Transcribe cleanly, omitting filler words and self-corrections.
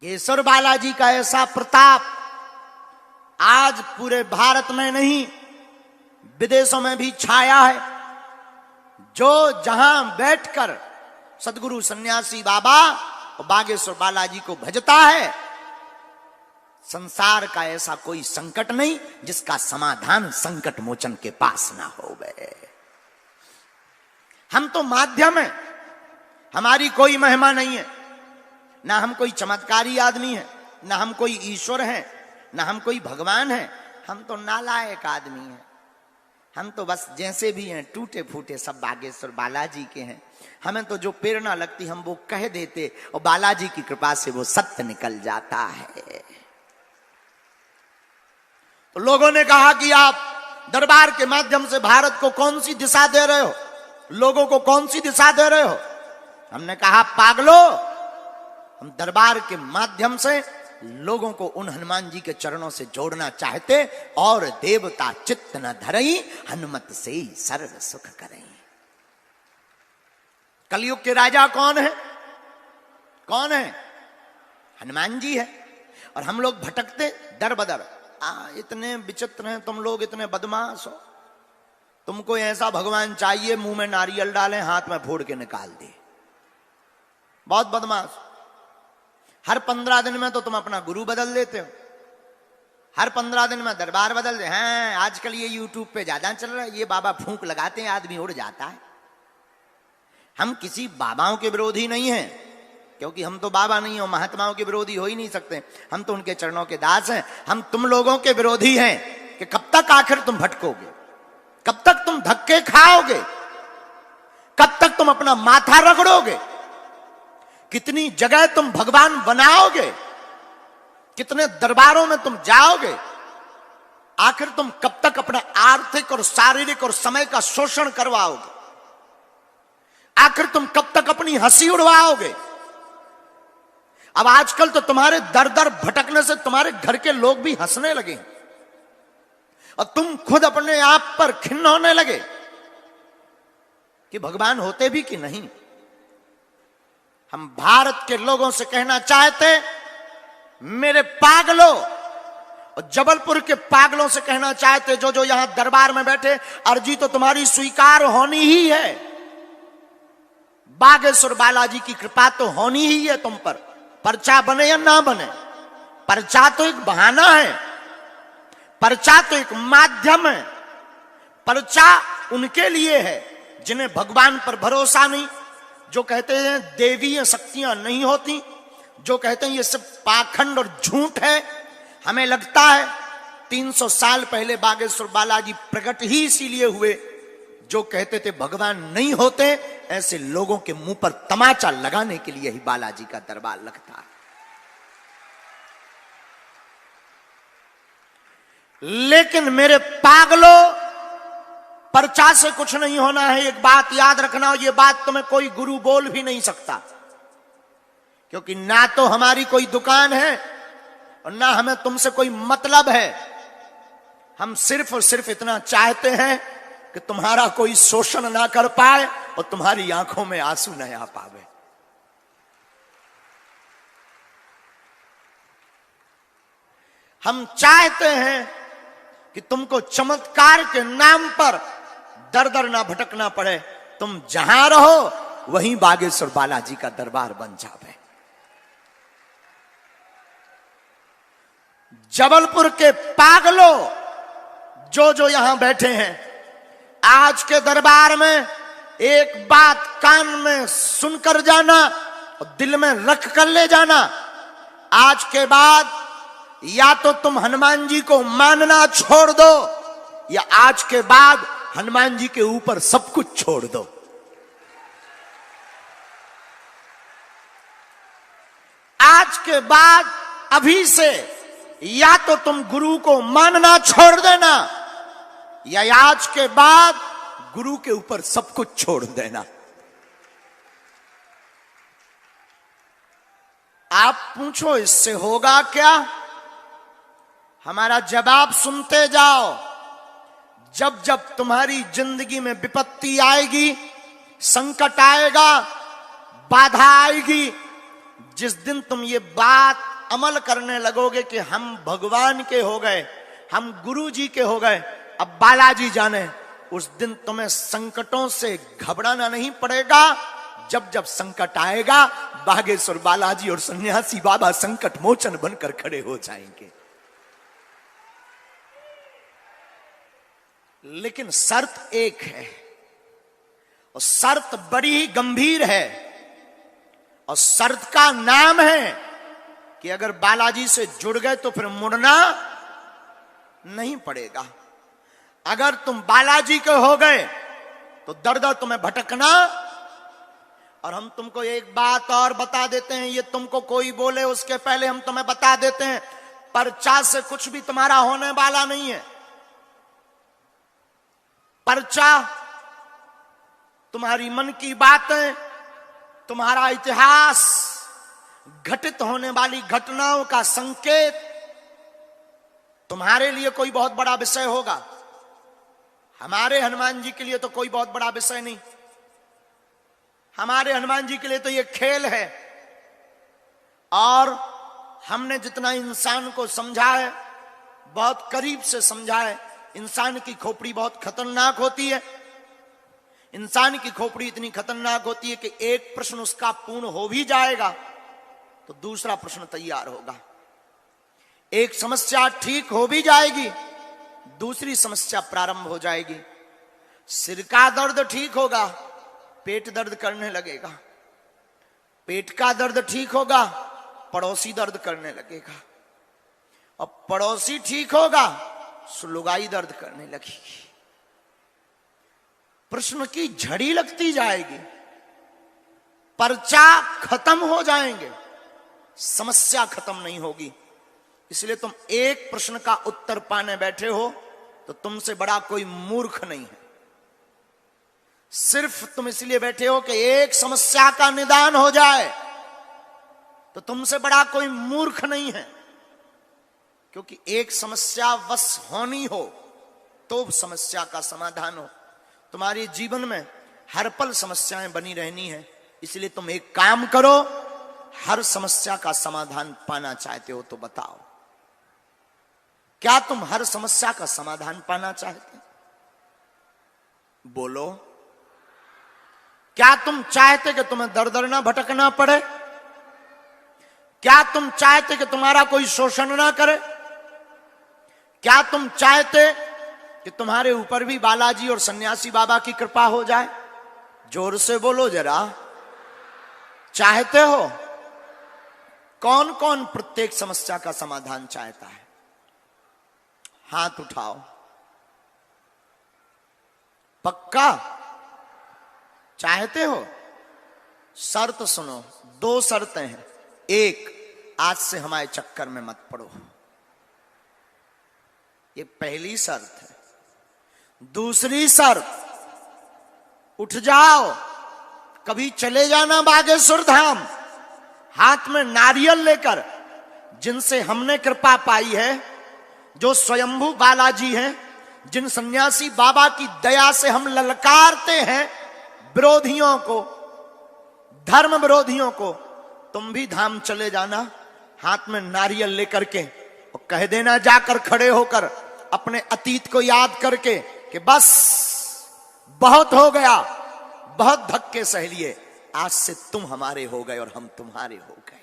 केसर बालाजी का ऐसा प्रताप आज पूरे भारत में नहीं विदेशों में भी छाया है। जो जहां बैठकर सदगुरु सन्यासी बाबा और बागेश्वर बालाजी को भजता है, संसार का ऐसा कोई संकट नहीं जिसका समाधान संकट मोचन के पास ना हो गए। हम तो माध्यम है, हमारी कोई महिमा नहीं है, ना हम कोई चमत्कारी आदमी है, ना हम कोई ईश्वर है, ना हम कोई भगवान है। हम तो नालायक आदमी हैं। हम तो बस जैसे भी हैं टूटे फूटे सब बागेश्वर बालाजी के हैं। हमें तो जो प्रेरणा लगती हम वो कह देते और बालाजी की कृपा से वो सत्य निकल जाता है। तो लोगों ने कहा कि आप दरबार के माध्यम से भारत को कौन सी दिशा दे रहे हो, लोगों को कौन सी दिशा दे रहे हो। हमने कहा पागलो, हम दरबार के माध्यम से लोगों को उन हनुमान जी के चरणों से जोड़ना चाहते और देवता चित्त न धरई हनुमत से ही सर्व सुख करई। कलयुग के राजा कौन है? कौन है? हनुमान जी है। और हम लोग भटकते दर बदर। इतने विचित्र हैं तुम लोग, इतने बदमाश हो। तुमको ऐसा भगवान चाहिए मुंह में नारियल डालें हाथ में फोड़ के निकाल दे। बहुत बदमाश। हर 15 दिन में तो तुम अपना गुरु बदल देते हो, हर 15 दिन में दरबार बदल दे हैं। आजकल ये यूट्यूब पे ज्यादा चल रहा है, ये बाबा फूंक लगाते हैं आदमी उड़ जाता है। हम किसी बाबाओं के विरोधी नहीं हैं, क्योंकि हम तो बाबा नहीं हो, महात्माओं के विरोधी हो ही नहीं सकते। हम तो उनके चरणों के दास हैं। हम तुम लोगों के विरोधी हैं कि कब तक आखिर तुम भटकोगे, कब तक तुम धक्के खाओगे, कब तक तुम अपना माथा रगड़ोगे, कितनी जगह तुम भगवान बनाओगे, कितने दरबारों में तुम जाओगे। आखिर तुम कब तक अपना आर्थिक और शारीरिक और समय का शोषण करवाओगे। आखिर तुम कब तक अपनी हंसी उड़वाओगे। अब आजकल तो तुम्हारे दर दर भटकने से तुम्हारे घर के लोग भी हंसने लगे और तुम खुद अपने आप पर खिन्न होने लगे कि भगवान होते भी कि नहीं। हम भारत के लोगों से कहना चाहते, मेरे पागलों, और जबलपुर के पागलों से कहना चाहते जो जो यहां दरबार में बैठे, अर्जी तो तुम्हारी स्वीकार होनी ही है। बागेश्वर बालाजी की कृपा तो होनी ही है तुम पर, पर्चा बने या ना बने। पर्चा तो एक बहाना है, पर्चा तो एक माध्यम है। पर्चा उनके लिए है जिन्हें भगवान पर भरोसा नहीं, जो कहते हैं देवीय शक्तियां नहीं होती, जो कहते हैं ये सब पाखंड और झूठ है। हमें लगता है 300 साल पहले बागेश्वर बालाजी प्रकट ही इसीलिए हुए, जो कहते थे भगवान नहीं होते, ऐसे लोगों के मुंह पर तमाचा लगाने के लिए ही बालाजी का दरबार लगता है। लेकिन मेरे पागलों, पर्चा से कुछ नहीं होना है। एक बात याद रखना, ये बात तुम्हें कोई गुरु बोल भी नहीं सकता, क्योंकि ना तो हमारी कोई दुकान है और ना हमें तुमसे कोई मतलब है। हम सिर्फ और सिर्फ इतना चाहते हैं कि तुम्हारा कोई शोषण ना कर पाए और तुम्हारी आंखों में आंसू न आ पावे। हम चाहते हैं कि तुमको चमत्कार के नाम पर दर दर ना भटकना पड़े। तुम जहां रहो वहीं बागेश्वर बालाजी का दरबार बन जावे। जबलपुर के पागलों जो जो यहां बैठे हैं, आज के दरबार में एक बात कान में सुनकर जाना और दिल में रख कर ले जाना। आज के बाद या तो तुम हनुमान जी को मानना छोड़ दो, या आज के बाद हनुमान जी के ऊपर सब कुछ छोड़ दो। आज के बाद अभी से या तो तुम गुरु को मानना छोड़ देना, या आज के बाद गुरु के ऊपर सब कुछ छोड़ देना। आप पूछो इससे होगा क्या? हमारा जवाब सुनते जाओ। जब जब तुम्हारी जिंदगी में विपत्ति आएगी, संकट आएगा, बाधा आएगी, जिस दिन तुम ये बात अमल करने लगोगे कि हम भगवान के हो गए, हम गुरु जी के हो गए, अब बालाजी जाने, उस दिन तुम्हें संकटों से घबराना नहीं पड़ेगा। जब जब संकट आएगा बागेश्वर बालाजी और सन्यासी बाबा संकट मोचन बनकर खड़े हो जाएंगे। लेकिन शर्त एक है, और शर्त बड़ी ही गंभीर है, और शर्त का नाम है कि अगर बालाजी से जुड़ गए तो फिर मुड़ना नहीं पड़ेगा। अगर तुम बालाजी के हो गए तो दर दर तुम्हें भटकना। और हम तुमको एक बात और बता देते हैं, ये तुमको कोई बोले उसके पहले हम तुम्हें बता देते हैं, पर्चा से कुछ भी तुम्हारा होने वाला नहीं है। पर्चा तुम्हारी मन की बातें, तुम्हारा इतिहास, घटित होने वाली घटनाओं का संकेत तुम्हारे लिए कोई बहुत बड़ा विषय होगा। हमारे हनुमान जी के लिए तो कोई बहुत बड़ा विषय नहीं। हमारे हनुमान जी के लिए तो ये खेल है। और हमने जितना इंसान को समझा है, बहुत करीब से समझा है, इंसान की खोपड़ी बहुत खतरनाक होती है। इंसान की खोपड़ी इतनी खतरनाक होती है कि एक प्रश्न उसका पूर्ण हो भी जाएगा तो दूसरा प्रश्न तैयार होगा। एक समस्या ठीक हो भी जाएगी, दूसरी समस्या प्रारंभ हो जाएगी। सिर का दर्द ठीक होगा, पेट दर्द करने लगेगा। पेट का दर्द ठीक होगा, पड़ोसी दर्द करने लगेगा। और पड़ोसी ठीक होगा, सुलगाई दर्द करने लगेगी। प्रश्न की झड़ी लगती जाएगी, पर्चा खत्म हो जाएंगे, समस्या खत्म नहीं होगी। इसलिए तुम एक प्रश्न का उत्तर पाने बैठे हो तो तुमसे बड़ा कोई मूर्ख नहीं है। सिर्फ तुम इसलिए बैठे हो कि एक समस्या का निदान हो जाए, तो तुमसे बड़ा कोई मूर्ख नहीं है। क्योंकि एक समस्या बस होनी हो तो समस्या का समाधान हो। तुम्हारे जीवन में हर पल समस्याएं बनी रहनी है, इसलिए तुम एक काम करो, हर समस्या का समाधान पाना चाहते हो तो बताओ, क्या तुम हर समस्या का समाधान पाना चाहते हो? बोलो। क्या तुम चाहते कि तुम्हें दर दर ना भटकना पड़े? क्या तुम चाहते कि तुम्हारा कोई शोषण ना करे? क्या तुम चाहते कि तुम्हारे ऊपर भी बालाजी और सन्यासी बाबा की कृपा हो जाए? जोर से बोलो जरा, चाहते हो? कौन कौन प्रत्येक समस्या का समाधान चाहता है? हाथ उठाओ। पक्का चाहते हो? शर्त सुनो, दो शर्तें हैं। एक, आज से हमारे चक्कर में मत पड़ो, ये पहली शर्त है। दूसरी शर्त, उठ जाओ, कभी चले जाना बागेश्वर धाम, हाथ में नारियल लेकर, जिनसे हमने कृपा पाई है, जो स्वयंभू बालाजी हैं, जिन सन्यासी बाबा की दया से हम ललकारते हैं विरोधियों को, धर्म विरोधियों को। तुम भी धाम चले जाना, हाथ में नारियल लेकर के, और कह देना जाकर खड़े होकर अपने अतीत को याद करके कि बस बहुत हो गया, बहुत धक्के सह लिए, आज से तुम हमारे हो गए और हम तुम्हारे हो गए।